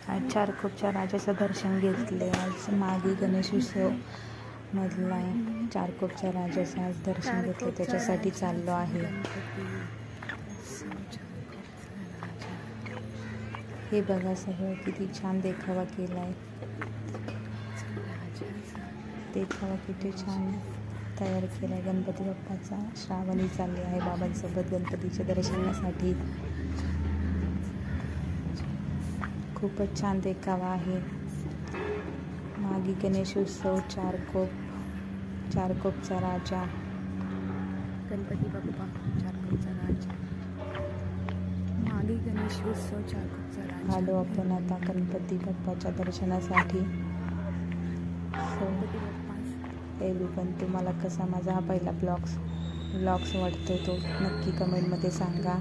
चारकोपच्या राजाचं दर्शन घेतले. आज मागी गणेश उत्सव मधला चारकोपच्या राजाचं आज दर्शन घेतले, त्याच्यासाठी चाललो आहे. हे बघा सगळं किती छान देखावा केलाय. देखावा किती छान तयार केलाय गणपती बाप्पाचा. श्रावणी चालली आहे बाबांसोबत गणपतीच्या दर्शनासाठी. खूपच छान देखावा आहे. मागी गणेश उत्सव चारकोपचा राजा गणपती बाप्पा चारकोपचा राजा. मागी गणेश उत्सव चारकोपचा राजा. आलो आपण आता गणपती बाप्पाच्या दर्शनासाठी. पण तुम्हाला कसा माझा हा पहिला ब्लॉग्स वाटतो तो नक्की कमेंटमध्ये सांगा.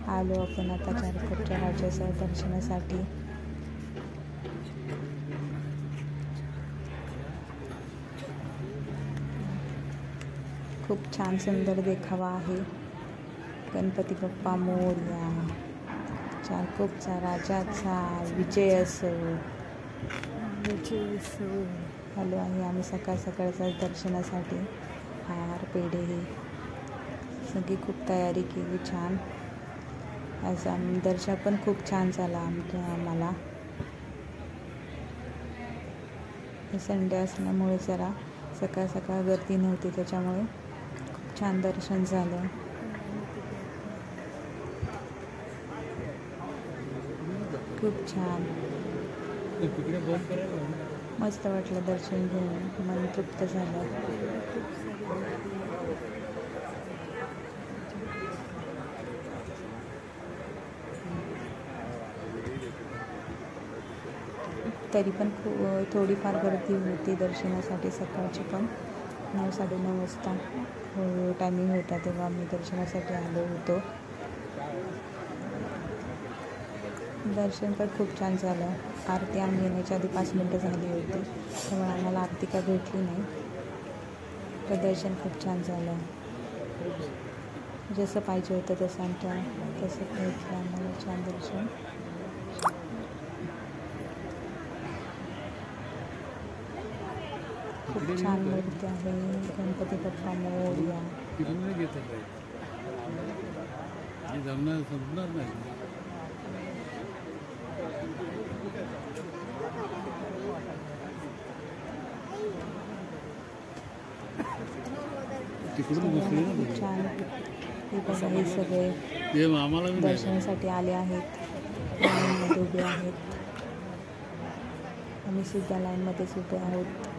आलो आपण आता चारकोपच्या राजाच्या दर्शनासाठी. खूप छान सुंदर देखावा आहे. गणपती बाप्पा मोरया. चारकोपचा राजाचा विजय असो. आलो आहे आम्ही सकाळच्या दर्शनासाठी. हार पेढे हे सगळी खूप तयारी केली छान. आज दर्शन पण खूप छान झाला आम्हाला. संडे असल्यामुळे जरा सकाळ गर्दी नव्हती, त्याच्यामुळे खूप छान दर्शन झालं. खूप छान मस्त वाटलं दर्शन घेऊन. मन तृप्त झालं. तरी पण थोडीफार गर्दी होती दर्शनासाठी. सकाळची पण 9-9:30 वाजता टायमिंग होता तेव्हा आम्ही दर्शनासाठी आलो होतो. दर्शन पण खूप छान झालं. आरती आम्ही येण्याच्या आधी 5 मिनटं झाली होती, त्यामुळे आम्हाला आरती काय भेटली नाही. तर दर्शन खूप छान झालं. जसं पाहिजे होतं तसं भेटलं आम्हाला छान दर्शन. खूप छान मूर्ती आहे. गणपती बाप्पा मोरया. छान. हे सगळे दर्शनासाठी आले आहेत. लाईनमध्ये उभे आहेत. आम्ही सुद्धा लाईनमध्येच उभे आहोत.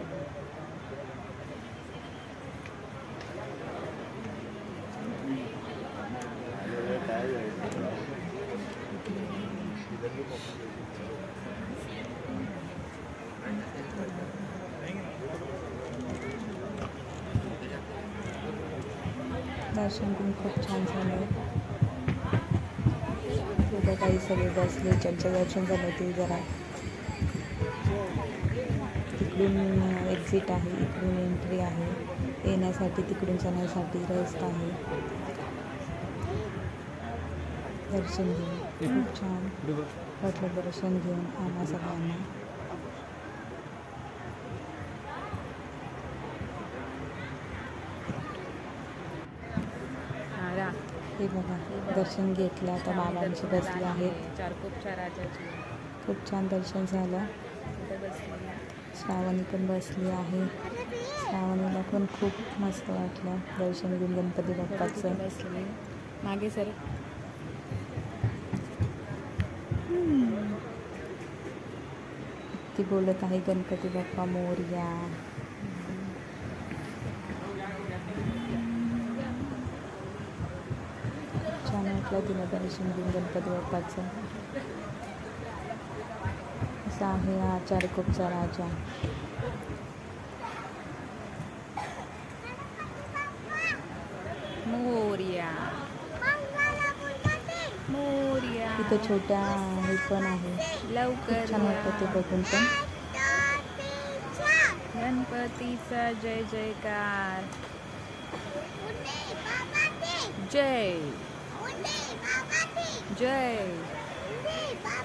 दर्शन पण खूप छान झालं. तिथं काही सगळे बसले, ज्यांचं दर्शन झालं ते जरा तिकडून एक्झिट आहे, इकडून एंट्री आहे. येण्यासाठी तिकडून जाण्यासाठी रस्ता आहे. दर्शन घेऊन खूप छान वाटलं. दर्शन घेऊन आम्हा सगळ्यांना. हे बघा दर्शन घेतलं. आता बाबांची बसली आहेत. चारकोपच्या राजाची खूप छान दर्शन झालं. श्रावणी पण बसली आहे. श्रावणीला पण खूप मस्त वाटलं दर्शन घेऊन गणपती बाप्पाचं. मागे सर ती बोलत आहे गणपती बाप्पा मोरया. छान वाटलं तिला दर्शन घेऊन गणपती बाप्पाचं. असा आहे हा चारकोपचा राजा. मोरया. इथं छोट्या हे पण आहे. लवकर छान वाटतं ते बघून पण. गणपतीचा जय जयकार. जय जय.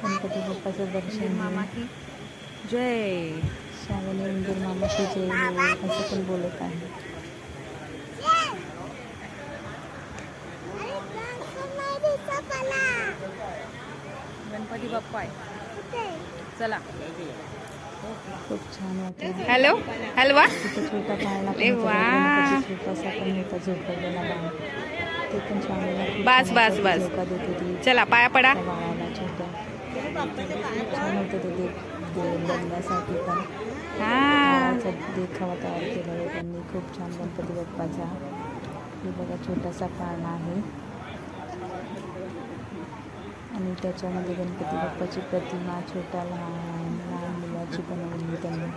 गणपती बाप्पाचं दर्शन मामा घेऊन की जय. श्रावणी उंदीर मामाची जय हो असं पण बोलत आहे. गणपती बाप्पा आहे. चला. खूप छान वाटलं. हॅलो हलवा. तिथे छोटा पाळणा अरे पण होता, वा. गणपती छोटासा पण होता झोपलेला बाळ. ते पण छान बस बस बस. झोका देत होती चला पाया पडा. त्या बाळाला छोट्या. छान होतं ते बघण्यासाठी पण. हा. बाळाचा देखावा तयार केला आहे त्यांनी खूप छान गणपती बाप्पाचा. हे बघा छोटासा पाळणा आहे आणि त्याच्यामध्ये गणपती बाप्पाची प्रतिमा छोट्या लहान मुलाची बनवली त्यांनी.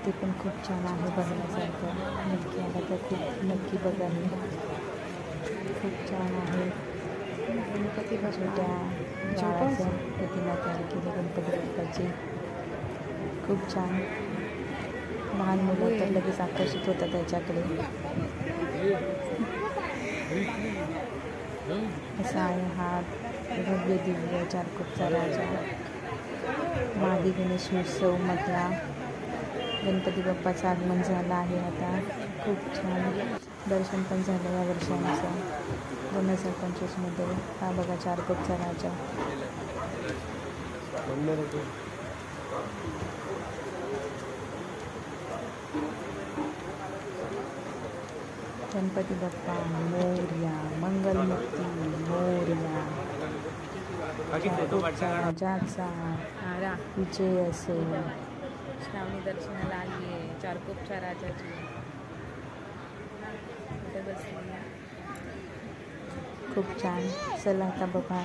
ते पण खूप छान आहे बघण्यासारखं. नक्की आला तर खूप नक्की बघा. हे खूप छान आहे. गणपती छोट्या बाळाचं प्रतिमा तयार केली गणपती बाप्पाची. खूप छान. लहान मुलं तर लगेच आकर्षित होतात त्याच्याकडे. असा आहे हा भव्य दिव्य चारकोपचा राजा. मागे गणेशोत्सव मधला गणपती बाप्पाचं आगमन झालं आहे आता. खूप छान दर्शन पण झालं या वर्षांचं 2025मध्ये. हा बघा चारकोपचा राजा. गणपती बाप्पा मोरया. मंगलमूर्ती मोरया. चारकोपचा राजाचा विजय असो. श्रावणी दर्शनाला आली आहे चारकोपच्या राजाची. इथे बसली. खूप छान. चला आता बघा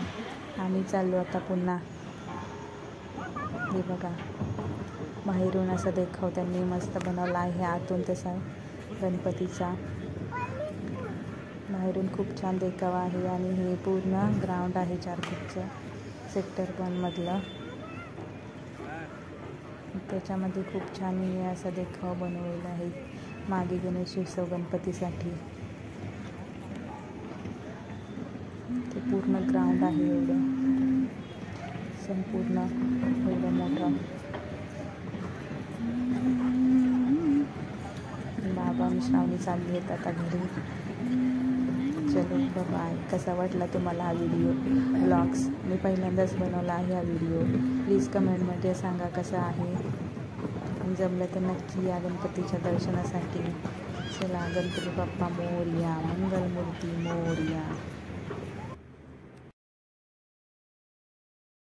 आम्ही चाललो आता पुन्हा. हे बघा बाहेरून असा देखाव त्यांनी मस्त बनवला आहे. आतून तसा गणपतीचा बाहेरून खूप छान देखावा आहे. आणि हे पूर्ण ग्राउंड आहे चारकोपचं सेक्टर 1 मधलं. त्याच्यामध्ये खूप छान हे असा देखावा बनवलेला आहे मागे गणेशोत्सव गणपतीसाठी. ते पूर्ण ग्राउंड आहे एवढं संपूर्ण एवढं मोठं. बाबा आणि श्रावणी चालली आहेत आता घरी. चलो बाय. कसा वाटला तुम्हाला हा व्हिडिओ व्लॉग्स. मी पहिल्यांदाच बनवला आहे हा व्हिडिओ. प्लीज कमेंटमध्ये सांगा कसा आहे. आणि जमलं तर नक्की या गणपतीच्या दर्शनासाठी. चला गणपती बाप्पा मोरया. मंगलमूर्ती मोरया.